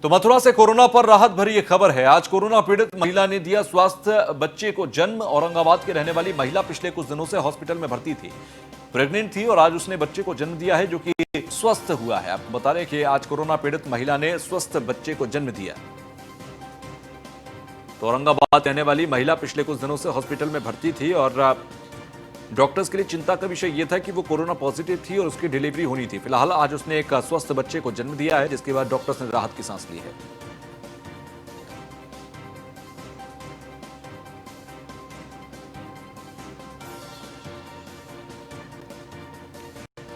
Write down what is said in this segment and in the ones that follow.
तो मथुरा से कोरोना पर राहत भरी ये खबर है। आज कोरोना पीड़ित महिला ने दिया स्वस्थ बच्चे को जन्म। औरंगाबाद की रहने वाली महिला पिछले कुछ दिनों से हॉस्पिटल में भर्ती थी, प्रेग्नेंट थी और आज उसने बच्चे को जन्म दिया है जो कि स्वस्थ हुआ है। आपको बता रहे कि आज कोरोना पीड़ित महिला ने स्वस्थ बच्चे को जन्म दिया। तो औरंगाबाद रहने वाली महिला पिछले कुछ दिनों से हॉस्पिटल में भर्ती थी और डॉक्टर्स के लिए चिंता का विषय यह था कि वो कोरोना पॉजिटिव थी और उसकी डिलीवरी होनी थी। फिलहाल आज उसने एक स्वस्थ बच्चे को जन्म दिया है, जिसके बाद डॉक्टर्स ने राहत की सांस ली है।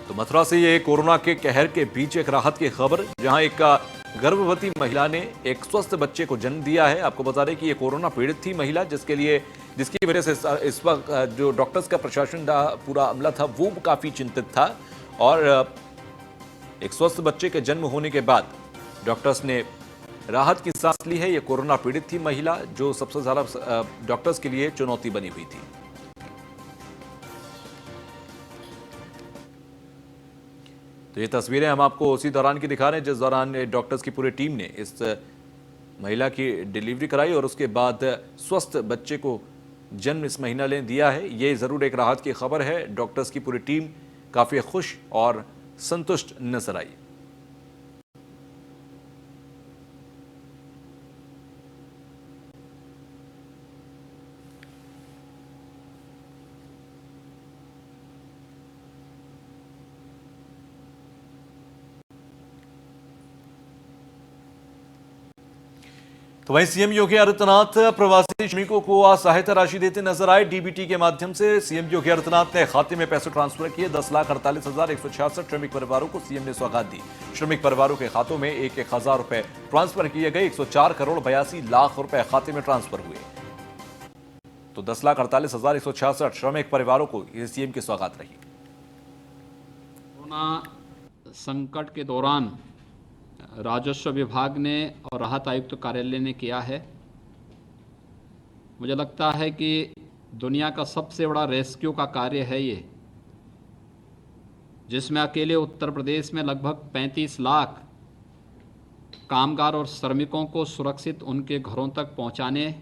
तो मथुरा से ये कोरोना के कहर के बीच एक राहत की खबर, जहां एक गर्भवती महिला ने एक स्वस्थ बच्चे को जन्म दिया है। आपको बता दें कि ये कोरोना पीड़ित थी महिला, जिसकी वजह से इस वक्त जो डॉक्टर्स का प्रशासन का पूरा अमला था वो काफी चिंतित था। और एक स्वस्थ बच्चे के जन्म होने के बाद डॉक्टर्स ने राहत की सांस ली है। ये कोरोना पीड़ित थी महिला, जो सबसे ज्यादा डॉक्टर्स के लिए चुनौती बनी हुई थी। तो ये तस्वीरें हम आपको उसी दौरान की दिखा रहे हैं जिस दौरान डॉक्टर्स की पूरी टीम ने इस महिला की डिलीवरी कराई और उसके बाद स्वस्थ बच्चे को जन्म इस महिला ने दिया है। ये जरूर एक राहत की खबर है। डॉक्टर्स की पूरी टीम काफी खुश और संतुष्ट नजर आई। तो वहीं सीएम योगी आदित्यनाथ प्रवासी श्रमिकों को आज सहायता राशि देते नजर आए। डीबीटी के माध्यम से सीएम योगी आदित्यनाथ ने खाते में पैसे ट्रांसफर किए। 10,48,166 श्रमिक परिवारों को सीएम ने सौगात दी। श्रमिक परिवारों के खातों में 1,000 रुपए ट्रांसफर किए गए। 104 करोड़ 82 लाख रुपए खाते में ट्रांसफर हुए। तो 10,48,166 श्रमिक परिवारों को ये सीएम की सौगात रही। कोरोना संकट के दौरान राजस्व विभाग ने और राहत आयुक्त कार्यालय ने किया है। मुझे लगता है कि दुनिया का सबसे बड़ा रेस्क्यू का कार्य है ये, जिसमें अकेले उत्तर प्रदेश में लगभग 35 लाख कामगार और श्रमिकों को सुरक्षित उनके घरों तक पहुंचाने,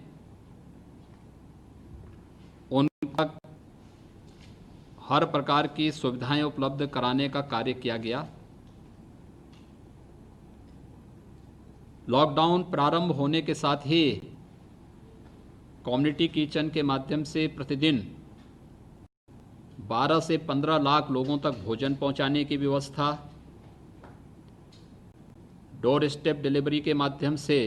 उन तक हर प्रकार की सुविधाएं उपलब्ध कराने का कार्य किया गया। लॉकडाउन प्रारंभ होने के साथ ही कम्युनिटी किचन के माध्यम से प्रतिदिन 12 से 15 लाख लोगों तक भोजन पहुंचाने की व्यवस्था, डोर स्टेप डिलीवरी के माध्यम से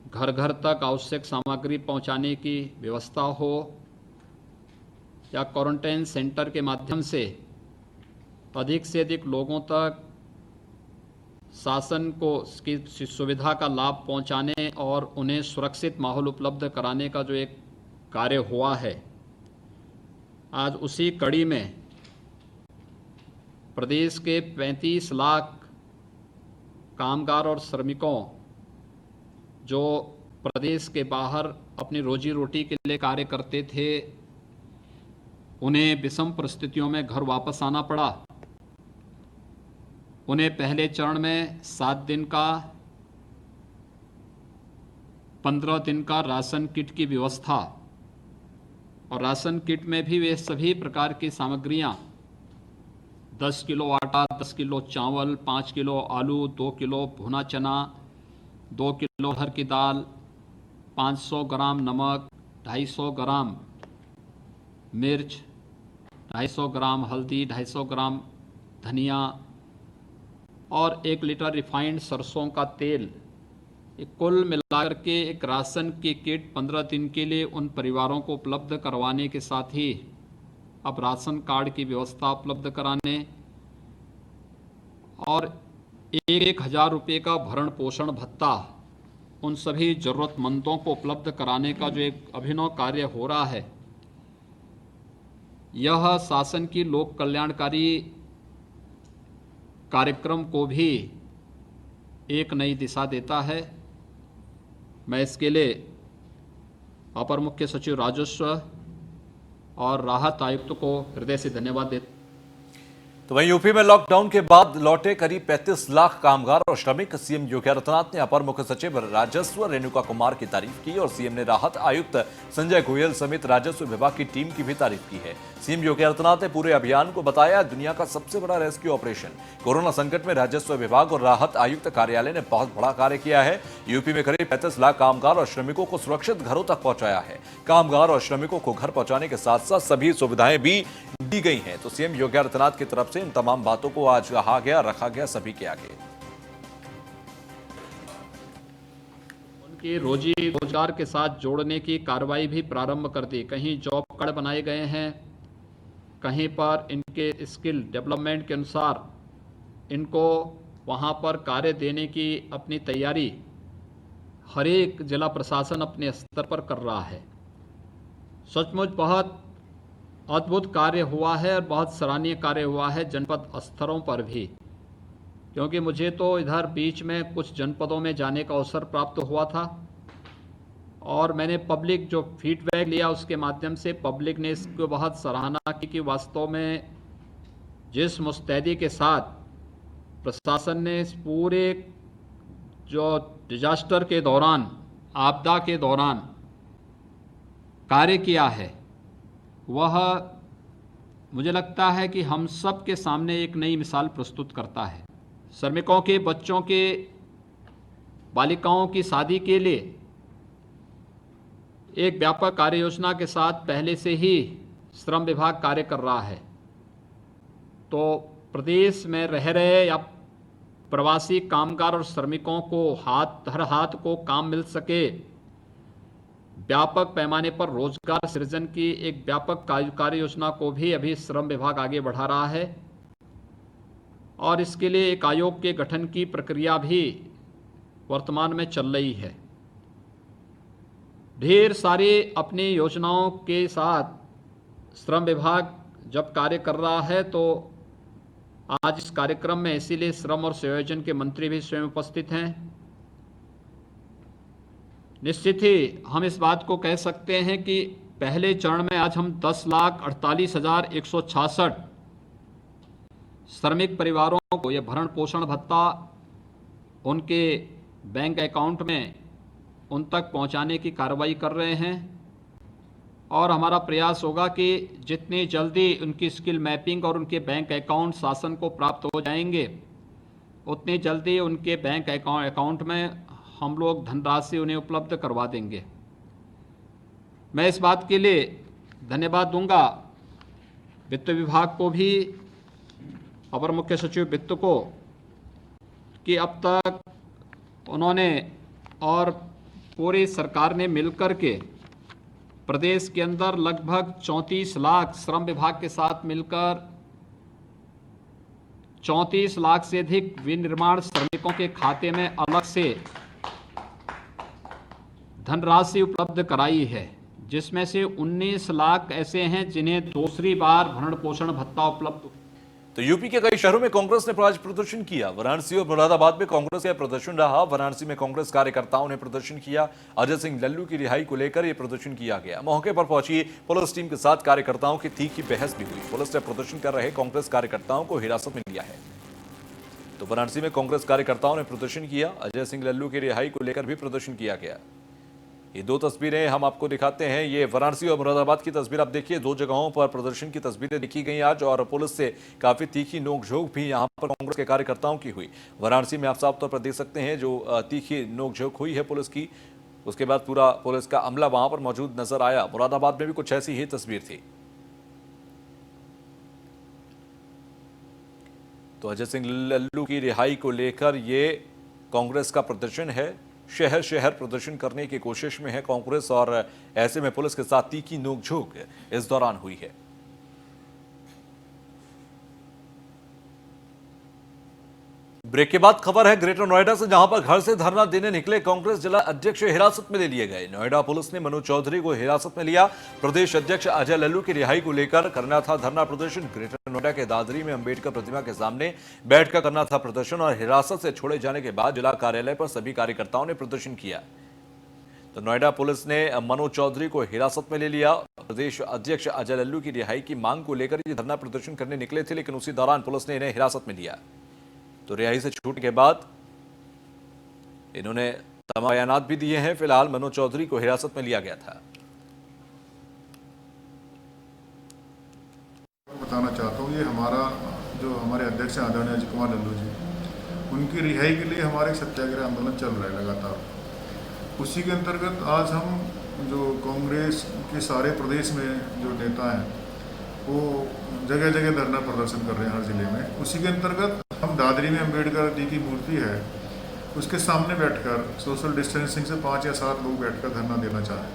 घर घर तक आवश्यक सामग्री पहुंचाने की व्यवस्था हो, या क्वारंटाइन सेंटर के माध्यम से अधिक से अधिक लोगों तक शासन को इसकी सुविधा का लाभ पहुंचाने और उन्हें सुरक्षित माहौल उपलब्ध कराने का जो एक कार्य हुआ है, आज उसी कड़ी में प्रदेश के 35 लाख कामगार और श्रमिकों जो प्रदेश के बाहर अपनी रोजी रोटी के लिए कार्य करते थे, उन्हें विषम परिस्थितियों में घर वापस आना पड़ा। उन्हें पहले चरण में 7 दिन का 15 दिन का राशन किट की व्यवस्था, और राशन किट में भी वे सभी प्रकार की सामग्रियां 10 किलो आटा, 10 किलो चावल, 5 किलो आलू, 2 किलो भुना चना, 2 किलो अरहर की दाल, 500 ग्राम नमक, 250 ग्राम मिर्च, 250 ग्राम हल्दी, 250 ग्राम धनिया और 1 लीटर रिफाइंड सरसों का तेल, कुल मिलाकर के एक राशन की किट 15 दिन के लिए उन परिवारों को उपलब्ध करवाने के साथ ही अब राशन कार्ड की व्यवस्था उपलब्ध कराने और 1,000 रुपये का भरण पोषण भत्ता उन सभी जरूरतमंदों को उपलब्ध कराने का जो एक अभिनव कार्य हो रहा है, यह शासन की लोक कल्याणकारी कार्यक्रम को भी एक नई दिशा देता है। मैं इसके लिए अपर मुख्य सचिव राजस्व और राहत आयुक्त को हृदय से धन्यवाद देता हूं। तो वहीं यूपी में लॉकडाउन के बाद लौटे करीब 35 लाख कामगार और श्रमिक। सीएम योगी आदित्यनाथ ने अपर मुख्य सचिव राजस्व रेणुका कुमार की तारीफ की और सीएम ने राहत आयुक्त संजय गोयल समेत राजस्व विभाग की टीम की भी तारीफ की है। सीएम योगी आदित्यनाथ ने पूरे अभियान को बताया दुनिया का सबसे बड़ा रेस्क्यू ऑपरेशन। कोरोना संकट में राजस्व विभाग और राहत आयुक्त कार्यालय ने बहुत बड़ा कार्य किया है। यूपी में करीब 35 लाख कामगार और श्रमिकों को सुरक्षित घरों तक पहुंचाया है। कामगार और श्रमिकों को घर पहुंचाने के साथ साथ सभी सुविधाएं भी दी गई हैं। तो सीएम योगी आदित्यनाथ की तरफ से इन तमाम बातों को आज कहा गया, रखा गया सभी के आगे। उनकी रोजी रोजगार के साथ जोड़ने की कार्रवाई भी प्रारंभ कर दी। कहीं जॉब कार्ड बनाए गए हैं, कहीं पर इनके स्किल डेवलपमेंट के अनुसार इनको वहां पर कार्य देने की अपनी तैयारी हर एक जिला प्रशासन अपने स्तर पर कर रहा है। सचमुच बहुत अद्भुत कार्य हुआ है और बहुत सराहनीय कार्य हुआ है जनपद स्तरों पर भी, क्योंकि मुझे तो इधर बीच में कुछ जनपदों में जाने का अवसर प्राप्त हुआ था और मैंने पब्लिक जो फीडबैक लिया उसके माध्यम से पब्लिक ने इसको बहुत सराहना की कि वास्तव में जिस मुस्तैदी के साथ प्रशासन ने इस पूरे जो डिजास्टर के दौरान, आपदा के दौरान कार्य किया है, वह मुझे लगता है कि हम सब के सामने एक नई मिसाल प्रस्तुत करता है। श्रमिकों के बच्चों के, बालिकाओं की शादी के लिए एक व्यापक कार्य योजना के साथ पहले से ही श्रम विभाग कार्य कर रहा है। तो प्रदेश में रह रहे या प्रवासी कामगार और श्रमिकों को हर हाथ को काम मिल सके, व्यापक पैमाने पर रोजगार सृजन की एक व्यापक कार्य योजना को भी अभी श्रम विभाग आगे बढ़ा रहा है और इसके लिए एक आयोग के गठन की प्रक्रिया भी वर्तमान में चल रही है। ढेर सारी अपनी योजनाओं के साथ श्रम विभाग जब कार्य कर रहा है तो आज इस कार्यक्रम में इसीलिए श्रम और संयोजन के मंत्री भी स्वयं उपस्थित हैं। निश्चित ही हम इस बात को कह सकते हैं कि पहले चरण में आज हम 10,48,166 श्रमिक परिवारों को यह भरण पोषण भत्ता उनके बैंक अकाउंट में उन तक पहुंचाने की कार्रवाई कर रहे हैं और हमारा प्रयास होगा कि जितनी जल्दी उनकी स्किल मैपिंग और उनके बैंक अकाउंट शासन को प्राप्त हो जाएंगे, उतनी जल्दी उनके बैंक अकाउंट में हम लोग धनराशि उन्हें उपलब्ध करवा देंगे। मैं इस बात के लिए धन्यवाद दूंगा वित्त विभाग को भी, अपर मुख्य सचिव वित्त को, कि अब तक उन्होंने और पूरी सरकार ने मिलकर के प्रदेश के अंदर लगभग 34 लाख, श्रम विभाग के साथ मिलकर 34 लाख से अधिक विनिर्माण श्रमिकों के खाते में अलग से धनराशि उपलब्ध कराई है, जिसमें से 19 लाख ऐसे हैं जिन्हें दूसरी बार भरण पोषण भत्ता उपलब्ध। तो यूपी के कई शहरों में कांग्रेस ने आज प्रदर्शन किया। वाराणसी और मुरादाबाद में कांग्रेस का प्रदर्शन रहा। वाराणसी में कांग्रेस कार्यकर्ताओं ने प्रदर्शन किया। अजय सिंह लल्लू की रिहाई को लेकर यह प्रदर्शन किया गया। मौके पर पहुंची पुलिस टीम के साथ कार्यकर्ताओं की तीखी बहस भी हुई। पुलिस ने प्रदर्शन कर रहे कांग्रेस कार्यकर्ताओं को हिरासत में लिया है। तो वाराणसी में कांग्रेस कार्यकर्ताओं ने प्रदर्शन किया। अजय सिंह लल्लू की रिहाई को लेकर भी प्रदर्शन किया गया। ये दो तस्वीरें हम आपको दिखाते हैं। ये वाराणसी और मुरादाबाद की तस्वीर आप देखिए। दो जगहों पर प्रदर्शन की तस्वीरें देखी गई आज और पुलिस से काफी तीखी नोकझोंक भी यहां पर कांग्रेस के कार्यकर्ताओं की हुई। वाराणसी में आप साफ तौर पर देख सकते हैं जो तीखी नोकझोंक हुई है पुलिस की, उसके बाद पूरा पुलिस का अमला वहां पर मौजूद नजर आया। मुरादाबाद में भी कुछ ऐसी ही तस्वीर थी। तो अजय सिंह लल्लू की रिहाई को लेकर ये कांग्रेस का प्रदर्शन है। शहर शहर प्रदर्शन करने की कोशिश में है कांग्रेस और ऐसे में पुलिस के साथ तीखी नोकझोंक इस दौरान हुई है। ब्रेक के बाद खबर है ग्रेटर नोएडा से, जहां पर घर से धरना देने निकले कांग्रेस जिला अध्यक्ष हिरासत में ले लिए गए। नोएडा पुलिस ने मनोज चौधरी को हिरासत में लिया। प्रदेश अध्यक्ष अजय लल्लू की रिहाई को लेकर करना था धरना प्रदर्शन। ग्रेटर नोएडा के दादरी में अंबेडकर प्रतिमा के सामने बैठकर करना था प्रदर्शन और हिरासत से छोड़े जाने के बाद जिला कार्यालय पर सभी कार्यकर्ताओं ने प्रदर्शन किया। तो नोएडा पुलिस ने मनोज चौधरी को हिरासत में ले लिया। प्रदेश अध्यक्ष अजय लल्लू की रिहाई की मांग को लेकर ये धरना प्रदर्शन करने निकले थे, लेकिन उसी दौरान पुलिस ने इन्हें हिरासत में लिया। तो रिहाई से छूटने के बाद इन्होंने तमाम बयानात भी दिए हैं। फिलहाल मनोज चौधरी को हिरासत में लिया गया था। बताना चाहता हूँ, ये हमारे अध्यक्ष आदरणीय अजय कुमार लल्लू जी, उनकी रिहाई के लिए हमारे सत्याग्रह आंदोलन चल रहा है लगातार। उसी के अंतर्गत आज हम जो कांग्रेस के सारे प्रदेश में जो नेता हैं वो जगह जगह धरना प्रदर्शन कर रहे हैं हर जिले में। उसी के अंतर्गत हम दादरी में अम्बेडकर जी की मूर्ति है उसके सामने बैठकर सोशल डिस्टेंसिंग से 5 या 7 लोग बैठकर धरना देना चाहें।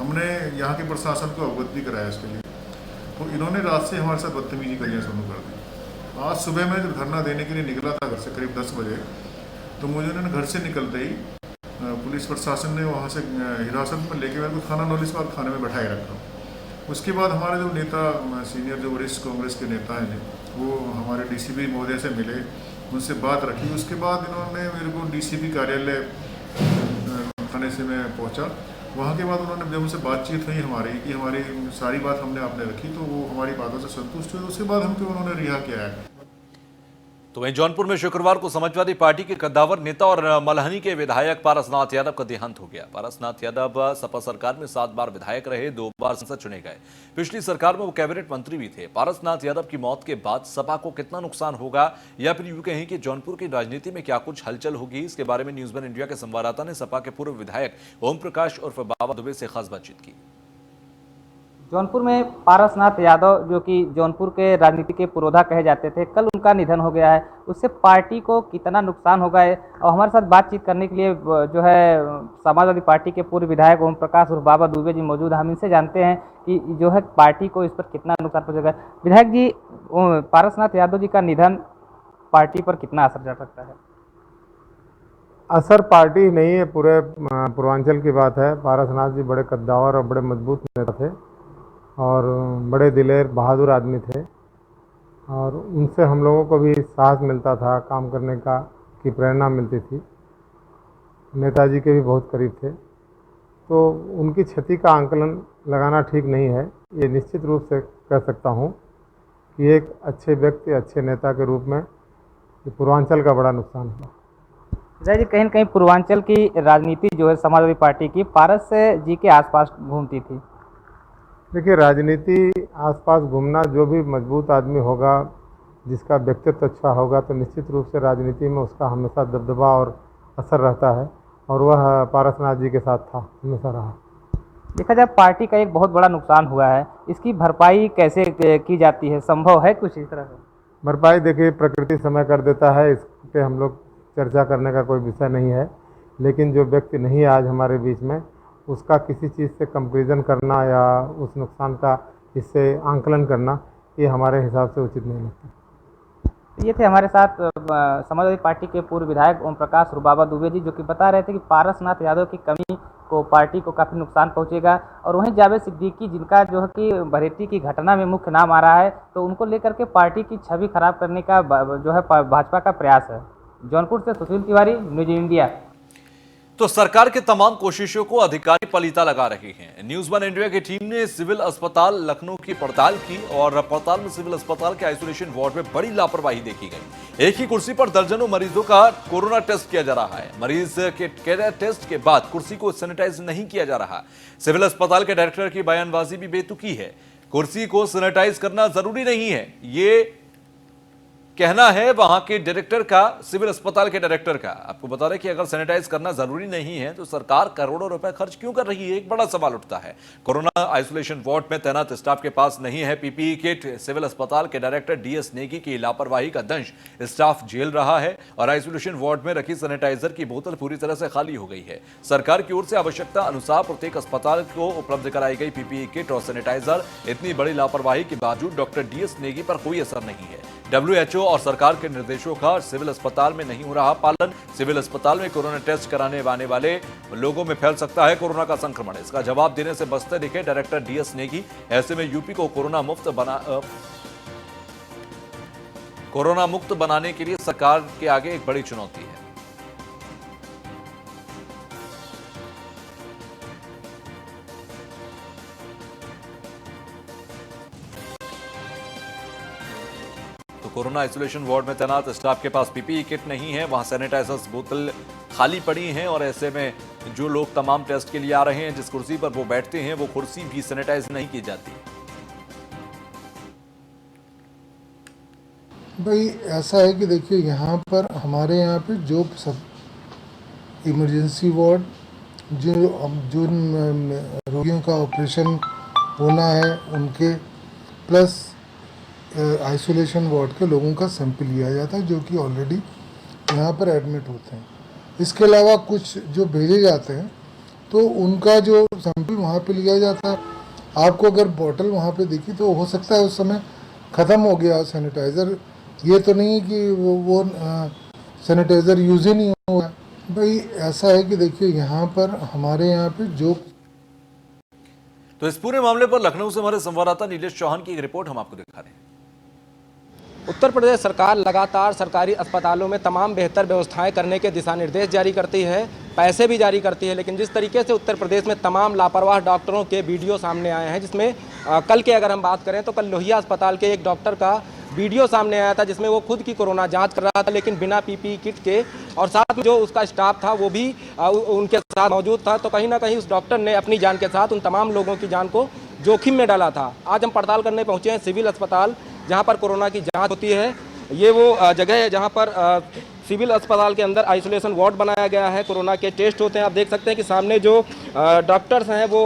हमने यहाँ के प्रशासन को अवगत भी कराया इसके लिए, तो इन्होंने रात से हमारे साथ बदतमीजी करना शुरू कर दी। आज सुबह मैं जब धरना देने के लिए निकला था घर से करीब 10 बजे, तो मुझे उन्होंने घर से निकलते ही पुलिस प्रशासन ने वहाँ से हिरासत में लेके मेरे को थाना नौलिसबाग थाने में बैठाए रखा। उसके बाद हमारे जो नेता सीनियर जो वरिष्ठ कांग्रेस के नेता हैं वो हमारे डीसीपी महोदय से मिले, उनसे बात रखी। उसके बाद इन्होंने मेरे को डीसीपी कार्यालय थाने से मैं पहुंचा। वहाँ के बाद उन्होंने जब उनसे बातचीत हुई हमारी सारी बात हमने आपने रखी, तो वो हमारी बातों से संतुष्ट हुए। उसके बाद हमको उन्होंने रिहा किया है। तो वहीं जौनपुर में शुक्रवार को समाजवादी पार्टी के कद्दावर नेता और मल्हनी के विधायक पारसनाथ यादव का देहांत हो गया। पारसनाथ यादव सपा सरकार में 7 बार विधायक रहे, 2 बार संसद चुने गए। पिछली सरकार में वो कैबिनेट मंत्री भी थे। पारसनाथ यादव की मौत के बाद सपा को कितना नुकसान होगा, या फिर यूं कहें कि जौनपुर की राजनीति में क्या कुछ हलचल होगी, इसके बारे में न्यूज़ 1 इंडिया के संवाददाता ने सपा के पूर्व विधायक ओम प्रकाश उर्फ बाबा दुबे से खास बातचीत की। जौनपुर में पारसनाथ यादव जो कि जौनपुर के राजनीति के पुरोधा कहे जाते थे, कल उनका निधन हो गया है। उससे पार्टी को कितना नुकसान होगा है, और हमारे साथ बातचीत करने के लिए जो है समाजवादी पार्टी के पूर्व विधायक ओम प्रकाश और बाबा दुबे जी मौजूद हैं। हम इनसे जानते हैं कि जो है पार्टी को इस पर कितना नुकसान पहुँचेगा। विधायक जी, पारसनाथ यादव जी का निधन पार्टी पर कितना असर डाल सकता है? असर पार्टी नहीं है, पूरे पूर्वांचल की बात है। पारसनाथ जी बड़े कद्दावर और बड़े मजबूत नेता थे और बड़े दिलेर बहादुर आदमी थे, और उनसे हम लोगों को भी साहस मिलता था काम करने का, की प्रेरणा मिलती थी। नेताजी के भी बहुत करीब थे, तो उनकी क्षति का आंकलन लगाना ठीक नहीं है। ये निश्चित रूप से कह सकता हूँ कि एक अच्छे व्यक्ति, अच्छे नेता के रूप में पूर्वांचल का बड़ा नुकसान हुआ। विधायक जी, कहीं न कहीं पूर्वांचल की राजनीति जो है समाजवादी पार्टी की पारस जी के आसपास घूमती थी। देखिए, राजनीति आसपास घूमना, जो भी मजबूत आदमी होगा, जिसका व्यक्तित्व अच्छा होगा, तो निश्चित रूप से राजनीति में उसका हमेशा दबदबा और असर रहता है, और वह पारसनाथ जी के साथ था, हमेशा रहा। देखा जाए पार्टी का एक बहुत बड़ा नुकसान हुआ है, इसकी भरपाई कैसे की जाती है? संभव है कुछ इस तरह से? भरपाई देखिए प्रकृति समय कर देता है, इस पे हम लोग चर्चा करने का कोई विषय नहीं है। लेकिन जो व्यक्ति नहीं है आज हमारे बीच में, उसका किसी चीज़ से कंपैरिजन करना या उस नुकसान का इससे आंकलन करना, ये हमारे हिसाब से उचित नहीं लगता। ये थे हमारे साथ समाजवादी पार्टी के पूर्व विधायक ओम प्रकाश और बाबा दुबे जी, जो कि बता रहे थे कि पारसनाथ यादव की कमी को पार्टी को काफ़ी नुकसान पहुंचेगा। और वहीं जावेद सिद्दीकी, जिनका जो है कि बरेली की घटना में मुख्य नाम आ रहा है, तो उनको लेकर के पार्टी की छवि खराब करने का जो है भाजपा का प्रयास है। जौनपुर से सुशील तिवारी, न्यूज़ इंडिया। तो सरकार के तमाम कोशिशों को अधिकारी पलीता लगा रहे हैं। न्यूज़ 1 इंडिया की टीम ने सिविल अस्पताल लखनऊ की पड़ताल की, और पड़ताल में सिविल अस्पताल के आइसोलेशन वार्ड में बड़ी लापरवाही देखी गई। एक ही कुर्सी पर दर्जनों मरीजों का कोरोना टेस्ट किया जा रहा है। मरीज के टेस्ट के बाद कुर्सी को सैनिटाइज नहीं किया जा रहा। सिविल अस्पताल के डायरेक्टर की बयानबाजी भी बेतुकी है। कुर्सी को सैनिटाइज करना जरूरी नहीं है, ये कहना है वहां के डायरेक्टर का, सिविल अस्पताल के डायरेक्टर का। आपको बता रहे कि अगर सैनिटाइज करना जरूरी नहीं है तो सरकार करोड़ों रुपए खर्च क्यों कर रही है, एक बड़ा सवाल उठता है। कोरोना आइसोलेशन वार्ड में तैनात स्टाफ के पास नहीं है पीपीई किट। सिविल अस्पताल के डायरेक्टर डीएस नेगी की लापरवाही का दंश स्टाफ झेल रहा है, और आइसोलेशन वार्ड में रखी सैनिटाइजर की बोतल पूरी तरह से खाली हो गई है। सरकार की ओर से आवश्यकता अनुसार प्रत्येक अस्पताल को उपलब्ध कराई गई पीपीई किट और सैनिटाइजर। इतनी बड़ी लापरवाही के बावजूद डॉक्टर डीएस नेगी पर कोई असर नहीं है। WHO और सरकार के निर्देशों का सिविल अस्पताल में नहीं हो रहा पालन। सिविल अस्पताल में कोरोना टेस्ट कराने आने वाले लोगों में फैल सकता है कोरोना का संक्रमण। इसका जवाब देने से बचते दिखे डायरेक्टर डीएस नेगी। ऐसे में यूपी को कोरोना मुक्त बनाने के लिए सरकार के आगे एक बड़ी चुनौती है। कोरोना आइसोलेशन वार्ड में तैनात स्टाफ के पास पीपीई किट नहीं है, वहां सैनिटाइजर्स बोतल खाली पड़ी हैं और ऐसे में जो लोग तमाम टेस्ट के लिए आ रहे हैं, जिस कुर्सी पर वो बैठते हैं वो कुर्सी भी सैनिटाइज नहीं की जाती। भाई ऐसा है कि देखिए यहाँ पर हमारे यहाँ पे जो सब इमरजेंसी वार्ड जो रोगियों का ऑपरेशन होना है उनके प्लस आइसोलेशन वार्ड के लोगों का सैंपल लिया जाता है जो कि ऑलरेडी यहाँ पर एडमिट होते हैं। इसके अलावा कुछ जो भेजे जाते हैं तो उनका जो सैंपल वहाँ पे लिया जाता है। आपको अगर बॉटल वहाँ पे दिखी तो हो सकता है उस समय ख़त्म हो गया सैनिटाइज़र, ये तो नहीं कि वो सैनिटाइज़र यूज़ ही नहीं हुआ। भाई ऐसा है कि देखिए यहाँ पर हमारे यहाँ पे जो तो इस पूरे मामले पर लखनऊ से हमारे संवाददाता नीलेष चौहान की एक रिपोर्ट हम आपको दिखा रहे हैं। उत्तर प्रदेश सरकार लगातार सरकारी अस्पतालों में तमाम बेहतर व्यवस्थाएं करने के दिशा निर्देश जारी करती है, पैसे भी जारी करती है, लेकिन जिस तरीके से उत्तर प्रदेश में तमाम लापरवाह डॉक्टरों के वीडियो सामने आए हैं, जिसमें कल के अगर हम बात करें तो कल लोहिया अस्पताल के एक डॉक्टर का वीडियो सामने आया था जिसमें वो खुद की कोरोना जांच कर रहा था लेकिन बिना पीपीई किट के, और साथ में जो उसका स्टाफ था वो भी उनके साथ मौजूद था। तो कहीं ना कहीं उस डॉक्टर ने अपनी जान के साथ उन तमाम लोगों की जान को जोखिम में डाला था। आज हम पड़ताल करने पहुँचे हैं सिविल अस्पताल जहाँ पर कोरोना की जाँच होती है। ये वो जगह है जहाँ पर सिविल अस्पताल के अंदर आइसोलेशन वार्ड बनाया गया है, कोरोना के टेस्ट होते हैं। आप देख सकते हैं कि सामने जो डॉक्टर्स हैं वो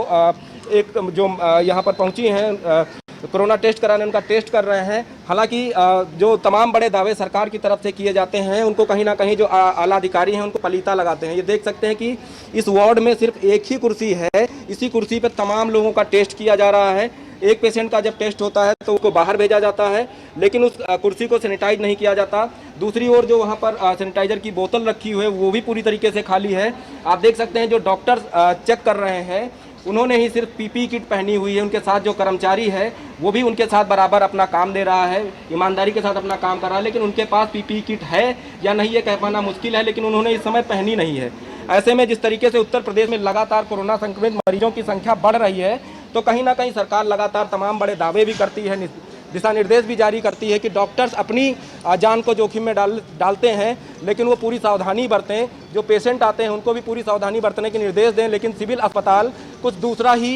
एक जो यहाँ पर पहुँची हैं कोरोना टेस्ट कराने, उनका टेस्ट कर रहे हैं। हालांकि जो तमाम बड़े दावे सरकार की तरफ से किए जाते हैं उनको कहीं ना कहीं जो आला अधिकारी हैं उनको पलीता लगाते हैं। ये देख सकते हैं कि इस वार्ड में सिर्फ एक ही कुर्सी है, इसी कुर्सी पर तमाम लोगों का टेस्ट किया जा रहा है। एक पेशेंट का जब टेस्ट होता है तो उसको बाहर भेजा जाता है लेकिन उस कुर्सी को सैनिटाइज नहीं किया जाता। दूसरी ओर जो वहाँ पर सैनिटाइजर की बोतल रखी हुई है वो भी पूरी तरीके से खाली है। आप देख सकते हैं जो डॉक्टर चेक कर रहे हैं उन्होंने ही सिर्फ पीपीई किट पहनी हुई है, उनके साथ जो कर्मचारी है वो भी उनके साथ बराबर अपना काम दे रहा है, ईमानदारी के साथ अपना काम कर रहा है, लेकिन उनके पास पीपीई किट है या नहीं ये कह पाना मुश्किल है, लेकिन उन्होंने इस समय पहनी नहीं है। ऐसे में जिस तरीके से उत्तर प्रदेश में लगातार कोरोना संक्रमित मरीजों की संख्या बढ़ रही है तो कहीं ना कहीं सरकार लगातार तमाम बड़े दावे भी करती है, दिशा निर्देश भी जारी करती है कि डॉक्टर्स अपनी जान को जोखिम में डालते हैं लेकिन वो पूरी सावधानी बरतें। जो पेशेंट आते हैं उनको भी पूरी सावधानी बरतने के निर्देश दें, लेकिन सिविल अस्पताल कुछ दूसरा ही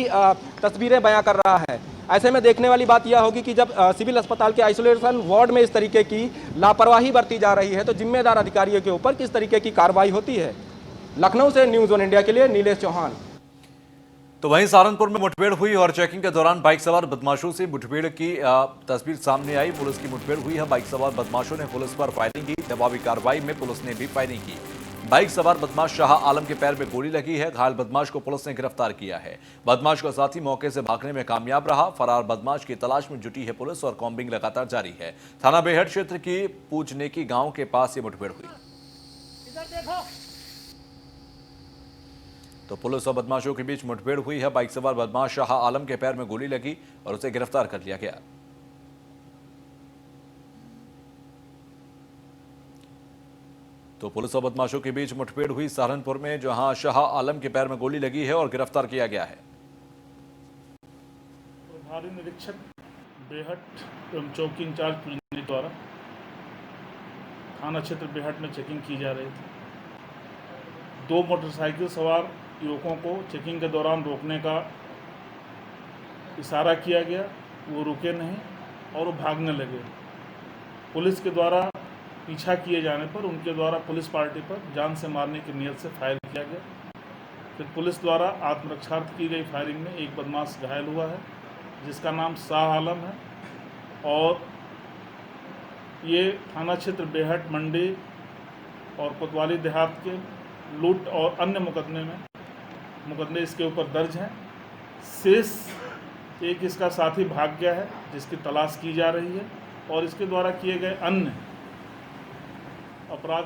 तस्वीरें बयां कर रहा है। ऐसे में देखने वाली बात यह होगी कि जब सिविल अस्पताल के आइसोलेशन वार्ड में इस तरीके की लापरवाही बरती जा रही है तो जिम्मेदार अधिकारियों के ऊपर किस तरीके की कार्रवाई होती है। लखनऊ से न्यूज़ ऑन इंडिया के लिए नीलेष चौहान। तो वहीं सहारनपुर में मुठभेड़ हुई और चेकिंग के दौरान बाइक सवार बदमाशों से मुठभेड़ की तस्वीर सामने आई। पुलिस की मुठभेड़ हुई है, बाइक सवार बदमाशों ने पुलिस पर फायरिंग की। जवाबी कार्रवाई में पुलिस ने भी फायरिंग की। बाइक सवार बदमाश शाह आलम के पैर में गोली लगी है। घायल बदमाश को पुलिस ने गिरफ्तार किया है। बदमाश का साथी मौके से भागने में कामयाब रहा। फरार बदमाश की तलाश में जुटी है पुलिस और कॉम्बिंग लगातार जारी है। थाना बेहट क्षेत्र की पूजनेकी गांव के पास ये मुठभेड़ हुई। तो पुलिस और बदमाशों के बीच मुठभेड़ हुई है। बाइक सवार बदमाश शाह आलम के पैर में गोली लगी और उसे गिरफ्तार कर लिया गया। तो पुलिस और बदमाशों के बीच मुठभेड़ हुई सहारनपुर में, जहां शाह आलम के पैर में गोली लगी है और गिरफ्तार किया गया है। प्रभारी निरीक्षक बेहट एवं चौकी इंचार्ज पुलिस द्वारा थाना क्षेत्र बेहट में चेकिंग की जा रही थी। 2 मोटरसाइकिल सवार युवकों को चेकिंग के दौरान रोकने का इशारा किया गया, वो रुके नहीं और वो भागने लगे। पुलिस के द्वारा पीछा किए जाने पर उनके द्वारा पुलिस पार्टी पर जान से मारने की नीयत से फायर किया गया। फिर पुलिस द्वारा आत्मरक्षार्थ की गई फायरिंग में एक बदमाश घायल हुआ है जिसका नाम शाह आलम है और ये थाना क्षेत्र बेहट मंडी और कोतवाली देहात के लूट और अन्य मुकदमे इसके ऊपर दर्ज हैं। शेष एक इसका साथी भाग गया है जिसकी तलाश की जा रही है और इसके द्वारा किए गए अन्य अपराध